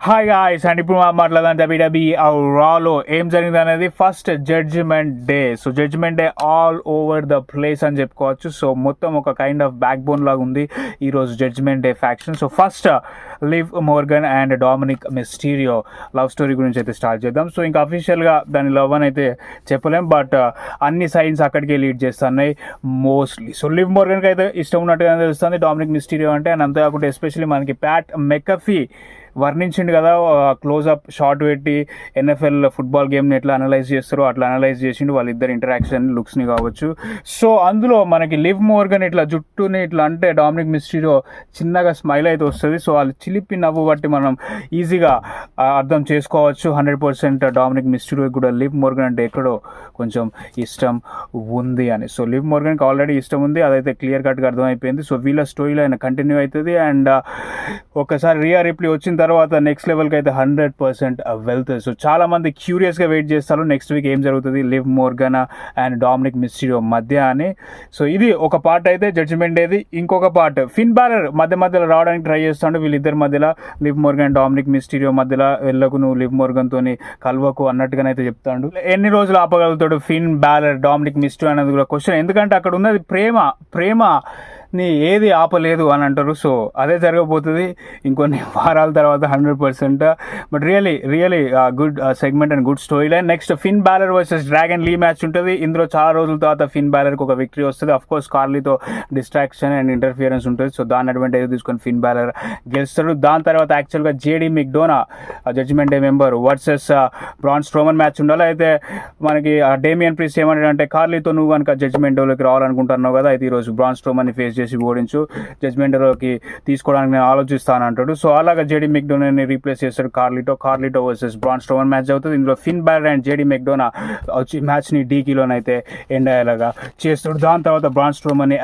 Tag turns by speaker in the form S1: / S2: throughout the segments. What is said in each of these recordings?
S1: Hi guys and ఇప్పుడు మనం మాట్లాడదాం WWE రాలో ఏం జరిగింది అనేది first judgment day. So judgment day all over the place అని చెప్పుకోవచ్చు. సో మొత్తం ఒక కైండ్ ఆఫ్ బ్యాక్ బోన్ లాగా ఉంది ఈరోజు judgment day faction. So first Liv Morgan and Dominik Mysterio love story గురించి అయితే స్టార్ట్ చేద్దాం. సో ఇంకా అఫీషియల్గా దాని లవ్ అని అయితే చెప్పలేం, బట్ అన్ని సైన్స్ అక్కడికే లీడ్ చేస్తున్నాయి మోస్ట్లీ. సో లివ్ మోర్గన్కి అయితే ఇష్టం ఉన్నట్టుగా తెలుస్తుంది డామినిక్ మిస్టీరియో అంటే. అండ్ అంతేకాకుండా ఎస్పెషల్లీ మనకి ప్యాట్ మెకఫీ వర్ణించిండు కదా, క్లోజ్అప్ షాట్ పెట్టి ఎన్ఎఫ్ఎల్ ఫుట్బాల్ గేమ్ని ఎట్లా అనలైజ్ చేస్తారో అట్లా అనలైజ్ చేసిండు వాళ్ళిద్దరు ఇంటరాక్షన్ లుక్స్ని కావచ్చు. సో అందులో మనకి లివ్ మోర్గన్ ఇట్లా జుట్టుని ఇట్లా అంటే డామినిక్ మిస్టీరియో చిన్నగా స్మైల్ అయితే వస్తుంది. సో వాళ్ళు చిలిపి నవ్వు బట్టి మనం ఈజీగా అర్థం చేసుకోవచ్చు 100% డామినిక్ మిస్టీరియో కూడా లివ్ మోర్గన్ అంటే ఎక్కడో కొంచెం ఇష్టం ఉంది అని. సో లివ్ మోర్గన్కి ఆల్రెడీ ఇష్టం ఉంది, అదైతే క్లియర్ కట్గా అర్థమైపోయింది. సో వీళ్ళ స్టోరీలో ఆయన కంటిన్యూ అవుతుంది. అండ్ ఒకసారి రియా రిప్లీ వచ్చిన తర్వాత నెక్స్ట్ లెవెల్కి అయితే 100% వెళ్తుంది. సో చాలా మంది క్యూరియస్గా వెయిట్ చేస్తారు నెక్స్ట్ వీక్ ఏం జరుగుతుంది Liv Morgan and Dominik Mysterio మధ్య అని. సో ఇది ఒక పార్ట్ అయితే జడ్జిమెంట్ ఏది. ఇంకొక పార్ట్ ఫిన్ బాలర్ మధ్యలో రావడానికి ట్రై చేస్తాడు. వీళ్ళిద్దరి మధ్యలో లివ్ మోర్గన్ డామినిక్ మిస్టీరియో మధ్యలో వెళ్ళకు, నువ్వు లివ్ మోర్గన్తో కలవకు అన్నట్టుగానైతే చెప్తాడు. ఎన్ని రోజులు ఆపగలుగుతాడు ఫిన్ బాలర్ డామినిక్ మిస్టీరియో అనేది కూడా క్వశ్చన్. ఎందుకంటే అక్కడ ఉన్నది ప్రేమ ని ఏది ఆపలేదు అని అంటారు. సో అదే జరగబోతుంది ఇంకొన్ని వారాల తర్వాత 100%. But really good segment and good story line. Next Finn Balor versus Dragon Lee match ఉంటుంది. ఇందులో చాలా రోజుల తర్వాత ఫిన్ బాలర్కి ఒక విక్టరీ వస్తుంది. అఫ్ కోర్స్ కార్లీతో డిస్ట్రాక్షన్ అండ్ ఇంటర్ఫియరెన్స్ ఉంటుంది. సో దాని అడ్వాంటేజ్ తీసుకొని ఫిన్ బాలర్ గెలుస్తాడు. దాని తర్వాత యాక్చువల్గా JD McDonagh judgment day member versus Braun Strowman match ఉండాలి. అయితే మనకి డేమియన్ ప్రీస్ట్ ఏమంటాడంటే కార్లీతో నువ్వు కనుక జడ్జిమెంట్ డేలోకి రావాలనుకుంటున్నావు కదా, అయితే ఈరోజు బ్రాన్ స్ట్రోమన్ని ఫేస్ చేసి ఓడించు, జడ్జ్మెంట్లోకి తీసుకోవడానికి నేను ఆలోచిస్తాను అంటాడు. సో అలాగా జేడీ మెక్డోనాని రీప్లేస్ చేస్తాడు కార్లీటో వర్సెస్ బ్రాన్ స్ట్రోమన్ మ్యాచ్ అవుతుంది. ఇందులో ఫిన్ బాలర్ అండ్ జేడీ మెక్డోనా వచ్చి మ్యాచ్ని డీకీలోనైతే ఎండ్ అయ్యేలాగా చేస్తాడు. దాని తర్వాత బ్రాన్ స్ట్రోమన్ని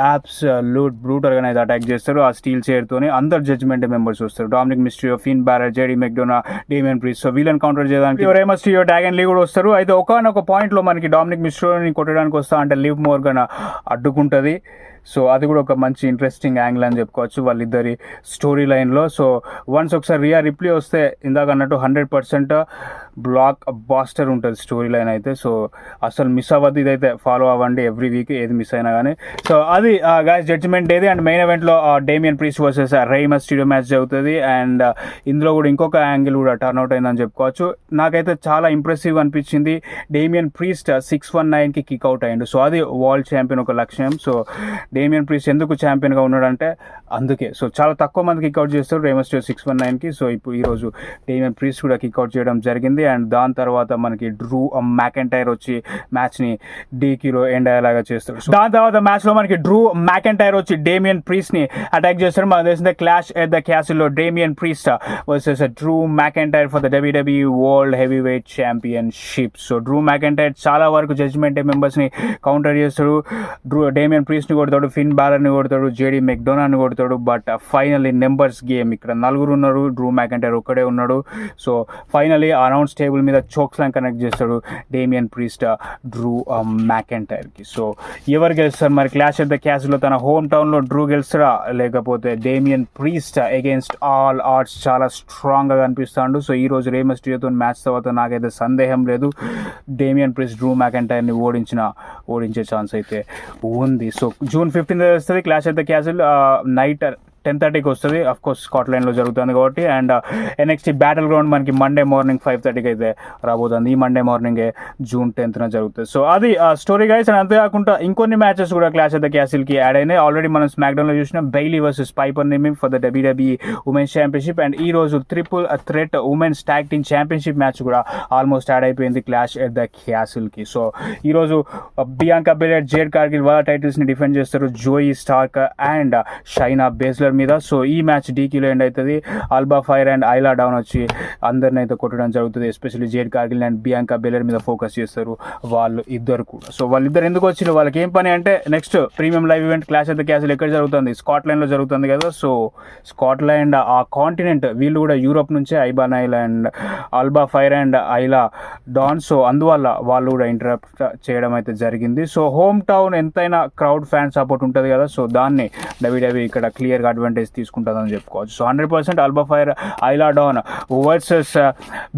S1: బ్రూటల్గా అయితే అటాక్ చేస్తారు ఆ స్టీల్ చైర్తోని. అందరు జడ్జ్మెంట్ మెంబర్స్ వస్తారు, డామినిక్ మిస్టీరియో, ఫిన్ బాలర్, జేడీ మెక్డోనా, డేమియన్ ప్రీస్ట్. సో వీళ్ళని కౌంటర్ చేయడానికి రే మిస్టీరియో, డ్రాగన్ లీ కూడా వస్తారు. అయితే ఒకనొక పాయింట్లో మనకి డామినిక్ మిస్టీరియోని కొట్టడానికి వస్తా అంటే లివ్ మోర్గన్ అడ్డుకుంటుంది. సో అది కూడా ఒక మంచి ఇంట్రెస్టింగ్ యాంగిల్ అని చెప్పుకోవచ్చు వాళ్ళిద్దరి స్టోరీ లైన్లో. సో వన్స్ ఒకసారి రియా రిప్లీ వస్తే ఇందాక అన్నట్టు 100% బ్లాక్ బాస్టర్ ఉంటుంది స్టోరీ లైన్ అయితే. సో అసలు మిస్ అవ్వద్దు, ఇదైతే ఫాలో అవ్వండి ఎవ్రీ వీక్ ఏది మిస్ అయినా కానీ. సో అది గాయస్ జడ్జిమెంట్ ఏది. అండ్ మెయిన్ ఈవెంట్లో డేమియన్ ప్రీస్ట్ వర్సెస్ రే మిస్టీరియో మ్యాచ్ జరుగుతుంది. అండ్ ఇందులో కూడా ఇంకొక యాంగిల్ కూడా టర్న్అవుట్ అయిందని చెప్పుకోవచ్చు. నాకైతే చాలా ఇంప్రెసివ్ అనిపించింది. డేమియన్ ప్రీస్ట్ 619కి కిక్అవుట్ అయ్యిండు. సో అది వరల్డ్ ఛాంపియన్ ఒక లక్ష్యం. సో డేమియన్ ప్రీస్ట్ ఎందుకు ఛాంపియన్గా ఉన్నాడంటే అందుకే. సో చాలా తక్కువ మంది కిక్అవుట్ చేస్తారు రే మిస్టీరియో 619కి. సో ఇప్పుడు ఈరోజు డేమియన్ ప్రీస్ట్ కూడా కిక్అవుట్ చేయడం జరిగింది. అండ్ దాని తర్వాత మనకి డ్రూ మ్యాకెంటైర్ వచ్చి మ్యాచ్ని డీకీలో ఎండ్ అయ్యేలాగా చేస్తాడు. దాని తర్వాత మ్యాచ్లో మనకి డ్రూ మ్యాకెంటైర్ వచ్చి డేమియన్ ప్రీస్ట్ని అటాక్ చేస్తాడు. మనకు తెలిసిందే క్లాష్ ఎట్ ద క్యాసిల్లో Damian Priest versus Drew McIntyre for the WWE world heavyweight championship. So Drew McIntyre చాలా వరకు జడ్జ్మెంట్ డే మెంబర్స్ని కౌంటర్ చేస్తాడు. డేమియన్ ప్రీస్ట్ని కొడతాడు, ఫిన్ బాలర్ని కొడతాడు, జేడీ మెక్డోనాని కొడతాడు. బట్ ఫైనలీ నెంబర్స్ గేమ్, ఇక్కడ నలుగురు ఉన్నారు, డ్రూ మ్యాకెంటైర్ ఒక్కడే ఉన్నాడు. సో ఫైనలీ అనౌన్స్ టేబుల్ మీద చోక్స్ లైన్ కనెక్ట్ చేస్తాడు డేమియన్ ప్రీస్ట్ డ్రూ మ్యాకెంటైర్కి. సో ఎవరు గెలుస్తారు మరి క్లాష్ ఎట్ ద క్యాసిల్లో? తన హోమ్ టౌన్లో డ్రూ గెలుస్తారా లేకపోతే Damian priest against all arts చాలా స్ట్రాంగ్గా కనిపిస్తాడు. సో ఈరోజు రే మిస్టీరియోతో మ్యాచ్ తర్వాత నాకైతే సందేహం లేదు డేమియన్ ప్రీస్ట్ డ్రూ మ్యాకెంటైర్ని ఓడించే ఛాన్స్ అయితే ఉంది. సో జూన్ 15 వస్తుంది clash at the castle. Night 10:30కి వస్తుంది. అఫ్ కోర్స్ స్కాట్లాండ్లో జరుగుతుంది కాబట్టి. అండ్ NXT బ్యాటిల్ గ్రౌండ్ మనకి మండే మార్నింగ్ 5:30కి అయితే రాబోతుంది. ఈ మండే మార్నింగే జూన్ 10th జరుగుతుంది. సో అది స్టోరీ గైస్. అండ్ అంతేకాకుండా ఇంకొన్ని మ్యాచెస్ కూడా క్లాష్ ఆఫ్ ద క్యాసిల్కి యాడ్ అయినాయి. ఆల్రెడీ మనం స్మాక్డౌన్లో చూసిన Bayley versus Piper Niven for the WWE women's championship. And ఈ రోజు triple threat women's tag team championship match కూడా ఆల్మోస్ట్ యాడ్ అయిపోయింది క్లాష్ ఎట్ ద క్యాసిల్కి. సో ఈరోజు బియాంకా బెలెర్, జేడ్ కార్గిల్ వాళ్ళ టైటిల్స్ని డిఫెండ్ చేస్తారు జోయి స్టార్క్ అండ్ షైనా బేస్లర్ మీద. సో ఈ మ్యాచ్ డీకీలో ఎండ్ అవుతుంది. Alba Fyre and Isla Dawn వచ్చి అందరిని అయితే కొట్టడం జరుగుతుంది. Especially Jade Cargill and Bianca Belair మీద ఫోకస్ చేస్తారు వాళ్ళు ఇద్దరు కూడా. సో వాళ్ళిద్దరు ఎందుకు వచ్చిన వాళ్ళకి ఏం పని అంటే next premium live event clash of the castle ఎక్కడ జరుగుతుంది? స్కాట్లాండ్లో జరుగుతుంది కదా. సో స్కాట్లాండ్ ఆ కాంటినెంట్, వీళ్ళు కూడా యూరోప్ నుంచే ఐబాన్ ఐల్ and Alba Fyre and Isla Dawn. So అందువల్ల వాళ్ళు కూడా ఇంటరప్ట్ చేయడం అయితే జరిగింది. సో హోమ్ టౌన్ ఎంతైనా క్రౌడ్ ఫ్యాన్ సపోర్ట్ ఉంటుంది కదా. సో దాన్ని WWE ఇక్కడ క్లియర్గా అడ్వాంటేజ్ తీసుకుంటుందని చెప్పుకోవచ్చు. So 100% Alba Fyre Isla Dawn versus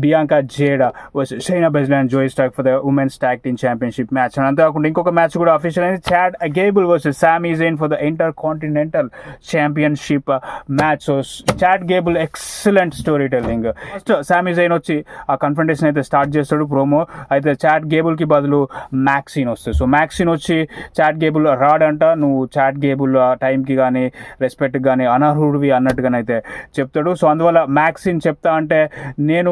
S1: Bianca Jade versus Shayna Baszler and Zoey Stark for the women's tag team championship match. And అంతేకాకుండా ఇంకొక మ్యాచ్ కూడా అఫీషియల్ అయింది, చాడ్ గేబుల్ వర్సెస్ సామీ Jain for the inter continental championship match. So Chad gable excellent story telling. First సామీ జైన్ వచ్చి ఆ confrontation అయితే start చేస్తాడు ప్రోమో, అయితే చాడ్ గేబుల్కి బదులు మ్యాక్సిన్ వస్తుంది. సో మ్యాక్సిన్ వచ్చి చాడ్ గేబుల్ రాడంట, నువ్వు చాడ్ గేబుల్ టైంకి కానీ రెస్పెక్ట్కి కానీ అనర్హుడివి అన్నట్టుగానైతే చెప్తాడు. సో అందువల్ల మ్యాక్సిన్ చెప్తా అంటే నేను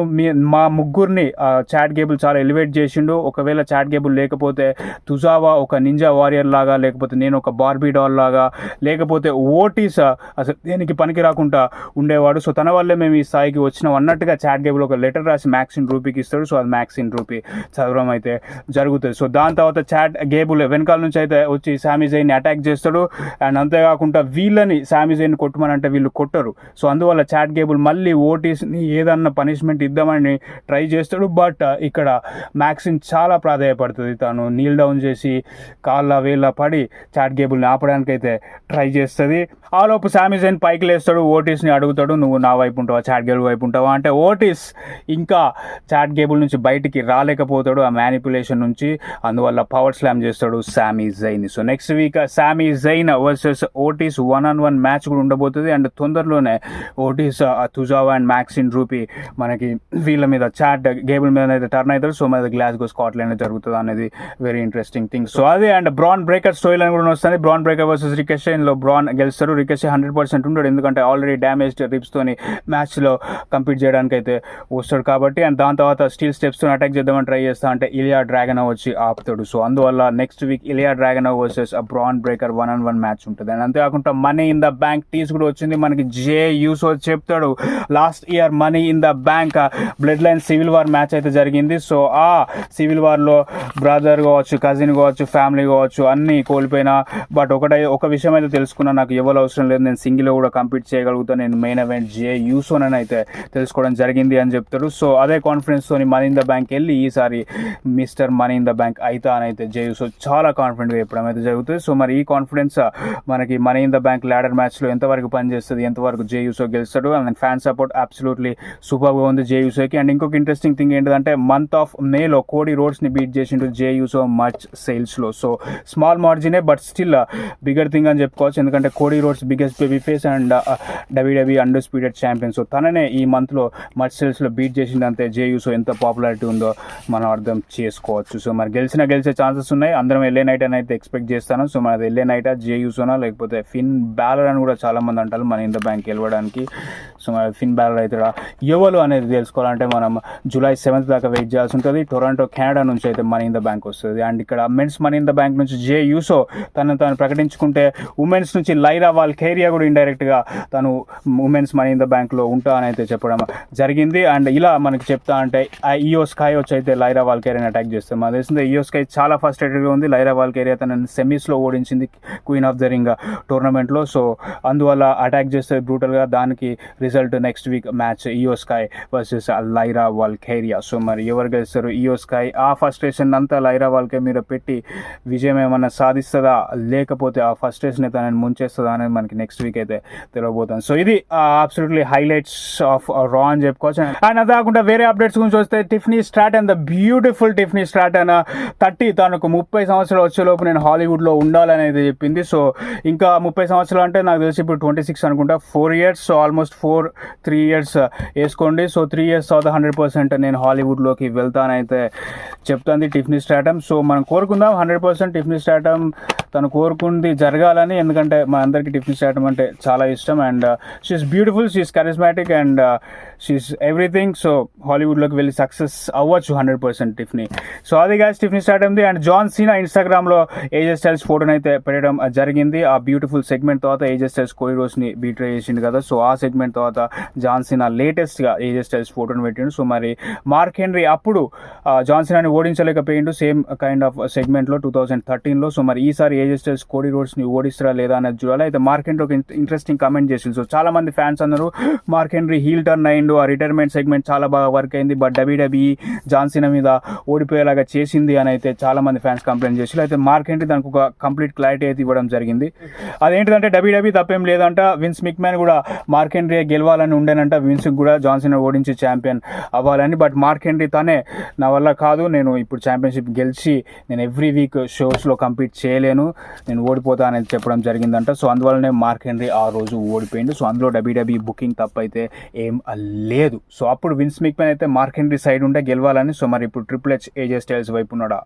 S1: మా ముగ్గురిని చాడ్ గేబుల్ చాలా ఎలివేట్ చేసిండు, ఒకవేళ చాడ్ గేబుల్ లేకపోతే తుజావా ఒక నింజా వారియర్ లాగా, లేకపోతే నేను ఒక బార్బీ డాల్ లాగా, లేకపోతే ఓటీస్ అసలు దేనికి పనికి రాకుండా ఉండేవాడు. సో తన వల్లే మేము ఈ స్థాయికి వచ్చినాం అన్నట్టుగా చాడ్ గేబుల్ ఒక లెటర్ రాసి మ్యాక్సిన్ రూపీకి ఇస్తాడు. సో అది మ్యాక్సిన్ రూపీ చదవడం అయితే జరుగుతుంది. సో దాని తర్వాత చాడ్ గేబుల్ వెనకాల నుంచి అయితే వచ్చి సామీ జైన్ని అటాక్ చేస్తాడు. అండ్ అంతేకాకుండా వీళ్ళని సామీ జైన్ కొట్టమని అంటే వీళ్ళు కొట్టరు. సో అందువల్ల చాడ్ గేబుల్ మళ్ళీ ఓటీస్ని ఏదన్నా పనిష్మెంట్ ఇద్దామని ట్రై చేస్తాడు. బట్ ఇక్కడ మ్యాక్సిన్ చాలా ప్రాధాయపడుతుంది, తను నీల్ డౌన్ చేసి కాళ్ళ వేళ్ళ పడి చాడ్ గేబుల్ని ఆపడానికి అయితే ట్రై చేస్తుంది. ఆలోపు సామీ జైన్ పైకి లేస్తాడు, ఓటీస్ని అడుగుతాడు, నువ్వు నా వైపు ఉంటావా చాడ్ గేబుల్ వైపు ఉంటావా అంటే ఓటీస్ ఇంకా చాడ్ గేబుల్ నుంచి బయటికి రాలేకపోతాడు ఆ మ్యానిపులేషన్ నుంచి, అందువల్ల పవర్ స్లామ్ చేస్తాడు సామీ జైన్. సో నెక్స్ట్ వీక్ సామీ జైన్ వర్సెస్ ఓటీస్ 1-on-1 మ్యాచ్ కూడా ఉండబోతుంది. అండ్ తొందరలోనే ఓటీస్ తుజావా అండ్ మ్యాక్సిన్ రూపీ మనకి వీళ్ళ మీద చాడ్ గేబుల్ మీద అయితే టర్న్ అవుతారు. సో మన గ్లాస్గో స్కాట్లాండ్ జరుగుతుంది అనేది వెరీ ఇంట్రెస్టింగ్ థింగ్. సో అదే and bran breaker story line కూడా వస్తుంది, బ్రాన్ బ్రేకర్ వర్సెస్ రికెషే. ఇందులో బ్రాన్ గెలుస్తారు, రికెషే 100% ఉంటాడు, ఎందుకంటే ఆల్రెడీ డ్యామేజ్డ్ రిప్స్తోని మ్యాచ్లో కంపీట్ చేయడానికి అయితే వస్తాడు కాబట్టి. అండ్ దాని తర్వాత స్టీల్ స్టెప్స్తో అటాక్ చేద్దామని ట్రై చేస్తా అంటే ఇలియా డ్రాగనో వచ్చి ఆపుతాడు. సో అందువల్ల next week Ilja Dragunov versus Bron Breakker 1-on-1 match ఉంటుంది. అండ్ అంతేకాకుండా money in the bank tease కూడా వచ్చింది మనకి. జే యూసో చెప్తాడు last year money in the bank bloodline civil war match అయితే జరిగింది. సో ఆ సివిల్ వార్లో బ్రదర్ కావచ్చు, కజిన్ కావచ్చు, ఫ్యామిలీ కావచ్చు అన్నీ కోల్పోయినా, బట్ ఒక విషయం అయితే తెలుసుకున్నా, నాకు ఎవరు అవసరం లేదు, నేను సింగిల్లో కూడా కంపీట్ చేయగలుగుతాను, నేను మెయిన్ ఈవెంట్ జే యూసోన్ అని అయితే తెలుసుకోవడం జరిగింది అని చెప్తాడు. సో అదే కాన్ఫిడెన్స్తో మనీ ఇన్ ద బ్యాంక్ వెళ్ళి ఈసారి mister money in the bank అయితా అని అయితే జే యూసో చాలా కాన్ఫిడెంట్గా చెప్పడం అయితే జరుగుతుంది. సో మరి ఈ కాన్ఫిడెన్స్ మనకి money in the bank ladder మ్యాచ్లో ఎంతవరకు పనిచేస్తుంది, ఎంతవరకు జే యూసో గెలుస్తాడు. అండ్ ఫ్యాన్ సపోర్ట్ అబ్సల్యూట్లీ సూపర్గా ఉంది జే యూసోకి. అండ్ ఇంకొక ఇంట్రెస్టింగ్ థింగ్ ఏంటంటే మంత్ ఆఫ్ మేలో కోడీ రోడ్స్ని బీట్ చేసిండు జే యూసో మర్చ్ సేల్స్లో. సో స్మాల్ మార్జినే బట్ స్టిల్ బిగ్గర్ థింగ్ అని చెప్పుకోవచ్చు, ఎందుకంటే Cody Rhodes biggest baby face and WWE undisputed champion. So తననే ఈ మంత్లో మర్చ్ సేల్స్లో బీట్ చేసిందంటే జే యూసో ఎంత పాపులారిటీ ఉందో మనం అర్థం చేసుకోవచ్చు. సో మరి గెలిచే ఛాన్సెస్ ఉన్నాయి. అందరం ఎల్ఏ నైట్ అని అయితే ఎక్స్పెక్ట్ చేస్తాను. సో మనది ఎల్ఏ నైటా, జే యూసోనా, లేకపోతే ఫిన్ బ్యాలర్ అని కూడా చాలామంది అంటారు మన ఇన్ ద బ్యాంక్ గెలవడానికి. సో మరి ఫిన్ బ్యాలర్ అయితే ఎవరు అనేది తెలుసుకోవాలంటే మనం జూలై 7th దాకా వెయిట్ చేయాల్సి ఉంటుంది. టొరంటో కెనడా నుంచి అయితే మనీ ఇన్ ద బ్యాంక్ వస్తుంది. అండ్ ఇక్కడ men's money in the bank నుంచి జే యూసో తను ప్రకటించుకుంటే, ఉమెన్స్ నుంచి లైరా వాల్కేరియా కూడా ఇండైరెక్ట్గా తను ఉమెన్స్ మనీ ఇన్ ద బ్యాంక్లో ఉంటా అని అయితే చెప్పడం జరిగింది. అండ్ ఇలా మనకి చెప్తా అంటే ఈయో స్కై వచ్చి అయితే లైరా వాల్కేరియాని అటాక్ చేస్తాం. మాకు తెలిసిందే ఈయో స్కై చాలా ఫస్ట్రేటెడ్గా ఉంది. లైరా వాల్కేరియా తనని సెమీస్లో ఓడించింది క్వీన్ ఆఫ్ ద రింగ్ టోర్నమెంట్లో. సో అందువల్ల అటాక్ చేస్తే బ్రూటల్గా, దానికి result next week match Iyo Sky versus Lyra Valkyria. So మరి ఎవరు గెలుస్తారు? ఈయో స్కై ఆ ఫస్ట్రేషన్ అంతా లైరా వాల్కే మీద పెట్టి విజయం ఏమన్నా సాధిస్తుందా, లేకపోతే ఆ ఫస్ట్రేషన్ తనని ముంచేస్తుందా అనేది మనకి నెక్స్ట్ వీక్ అయితే తెలియబోతుంది. సో ఇది అబ్సల్యూట్లీ హైలైట్స్ ఆఫ్ రా అని చెప్పుకోవచ్చు. అండ్ అది కాకుండా వేరే అప్డేట్స్ గురించి వస్తే టిఫ్నీ స్ట్రాటన్, ద బ్యూటిఫుల్ టిఫ్నీ స్ట్రాటన్ 30 తనకు 30 సంవత్సరాలు వచ్చేలోపు నేను హాలీవుడ్లో ఉండాలని అయితే చెప్పింది. సో ఇంకా 30 సంవత్సరాలు అంటే నాకు తెలిసి ఇప్పుడు 26 అనుకుంటా, 4 years. సో ఆల్మోస్ట్ 3 years వేసుకోండి. సో 3 years తర్వాత 100% నేను హాలీవుడ్లోకి వెళ్తానైతే చెప్తుంది టిఫ్నీ స్ట్రాటన్. సో మనం కోరుకుందాం 100% టిఫ్నీ స్ట్రాటన్ తను కోరుకుంది జరగాలని, ఎందుకంటే మన అందరికీ టిఫ్నీ స్ట్రాటన్ అంటే చాలా ఇష్టం. And she's beautiful, she's charismatic and she's everything. So హాలీవుడ్లోకి వెళ్ళి సక్సెస్ అవ్వచ్చు 100% టిఫ్నీ. సో అది గాయస్ టిఫ్నీ స్ట్రాటన్ది. అండ్ జాన్ సీనా ఇన్స్టాగ్రామ్లో ఏజే స్టైల్స్ ఫోటోని అయితే పెట్టడం జరిగింది. ఆ బ్యూటిఫుల్ సెగ్మెంట్ తర్వాత ఏజే స్టైల్స్ కోడీ రోడ్స్ని బీట్రే చేసిండు కదా. సో ఆ సెగ్మెంట్ తర్వాత జాన్ సీనా లేటెస్ట్గా ఏజే స్టైల్స్ ఫోటోని పెట్టిండు. సో మరి మార్క్ హెన్రీ అప్పుడు జాన్ సీనాని ఓడించలేకపోయిండు సేమ్ కైండ్ ఆఫ్ సెగ్మెంట్లో 2013లో. సో మరి ఈసారి ఏజే స్టైల్స్ కోడీ రోడ్స్ని ఓడిస్తారా లేదా అనేది చూడాలి. అయితే మార్క్ హెన్రీ ఒక ఇంట్రెస్టింగ్ కామెంట్ చేసింది. సో చాలా మంది ఫ్యాన్స్ అందరూ మార్క్ హెన్రీ హీల్ టర్న్ అయ్యిండు, ఆ రిటైర్మెంట్ సెగ్మెంట్ చాలా బాగా వర్క్ అయింది, బట్ డబ్ల్యూడబ్ల్యూఈ జాన్ సీనా మీద ఓడిపోయేలాగా చేసింది అని అయితే చాలా మంది ఫ్యాన్స్ కంప్లైంట్ చేశారు. అయితే మార్క్ హెన్రీ దానికి ఒక కంప్లీట్ క్లారిటీ అయితే ఇవ్వడం జరిగింది. అదేంటిదంటే డబ్ల్యూడబ్ల్యూఈ తప్పేం లేదంట, విన్స్ మిక్మ్యాన్ కూడా మార్క్ హెన్రీ గెలవాలని ఉండేనంట, విన్స్ కూడా జాన్ సీనా ఓడించి ఛాంపియన్ అవ్వాలని. బట్ మార్క్ హెన్రీ తనే నా వల్ల కాదు, నేను ఇప్పుడు ఛాంపియన్షిప్ గెలిచి నేను ఎవ్రీ వీక్ షోస్లో కంపీట్ చేయలేను, నేను ఓడిపోతా అనేది చెప్పడం జరిగిందంట. సో అందువల్లనే మార్క్ హెన్రీ ఆ రోజు ఓడిపోయిండు. సో అందులో డబ్ల్యూడబ్ల్యూఈ బుకింగ్ తప్పైతే ఏం లేదు. సో అప్పుడు విన్స్ మిక్మ్యాన్ అయితే మార్క్ హెన్రీ సైడ్ ఉంటే గెలవాలని. సో మరి ఇప్పుడు ట్రిపుల్ హెచ్ ఏజే స్టైల్స్ వైపు ఉన్నాడా,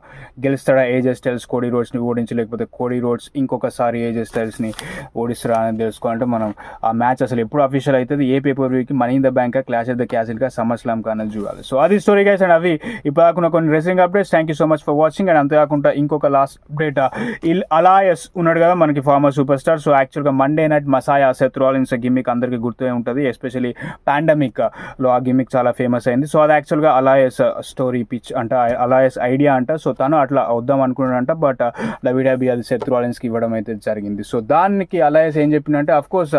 S1: గెలుస్తాడా ఏజే స్టైల్స్ కోడీ రోడ్స్ని ఓడించి, లేకపోతే కోడీ రోడ్స్ ఇంకొకసారి ఏజే స్టైల్స్ని ఓడిస్తారా అని తెలుసుకోవాలంటే మనం ఆ మ్యాచ్ అసలు ఎప్పుడు అఫీషియల్ అవుతుంది, ఏ పేపర్ వ్యూకి, money in the bank, clash of the castle కా, సమ్మర్ స్లామ్ కా అనేది చూడాలి. సో అది స్టోరీ గైస్. అండ్ అవి ఇప్పుడు కాకుండా కొన్ని wrestling updates. Thank you so much for watching. And అంతేకాకుండా ఇంకొక లాస్ట్ అప్డేట్, అలాయస్ ఉన్నాడు కదా మనకి ఫార్మర్ సూపర్ స్టార్. సో యాక్చువల్గా Monday night Messiah Seth Rollins gimmick అందరికీ గుర్తు ఉంటుంది, ఎస్పెషల్లీ పాండమిక్లో ఆ గిమ్మిక్ చాలా ఫేమస్ అయింది. సో అది యాక్చువల్గా అలాయస్ స్టోరీ పిచ్ అంట, అలాయస్ ఐడియా అంట. సో తను అట్లా వద్దాం అనుకున్నాడంట, బట్ డబ్ల్యూడబ్ల్యూఈ అది సెత్ రాలిన్స్కి ఇవ్వడం అయితే జరిగింది. సో దానికి అలాయస్ ఏం చెప్పిందంటే, అఫ్ కోర్స్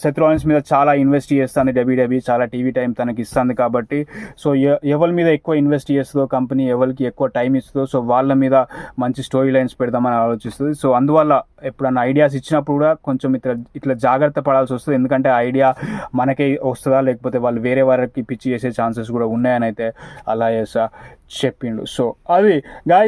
S1: సెత్ రాలిన్స్ మీద చాలా ఇన్వెస్ట్ చేస్తుంది డబ్ల్యూడబ్ల్యూఈ, చాలా టీవీ టైం తనకి ఇస్తుంది కాబట్టి, సో ఎవరి మీద ఎక్కువ ఇన్వెస్ట్ చేస్తుందో కంపెనీ, ఎవరికి ఎక్కువ టైం ఇస్తుందో, సో వాళ్ళ మీద మంచి స్టోరీ లైన్స్ పెడదామని ఆలోచిస్తుంది. సో అందువల్ల ఎప్పుడన్నా ఐడియాస్ ఇచ్చినప్పుడు కూడా కొంచెం ఇట్లా జాగ్రత్త పడాల్సి వస్తుంది, ఎందుకంటే ఐడియా మనకే వస్తుందా లేకపోతే వాళ్ళు వేరే వారికి పిచ్చి చేసే ఛాన్సెస్ కూడా ఉన్నాయని అయితే అలాయస్ చెప్పిండు. సో అది గాయస్.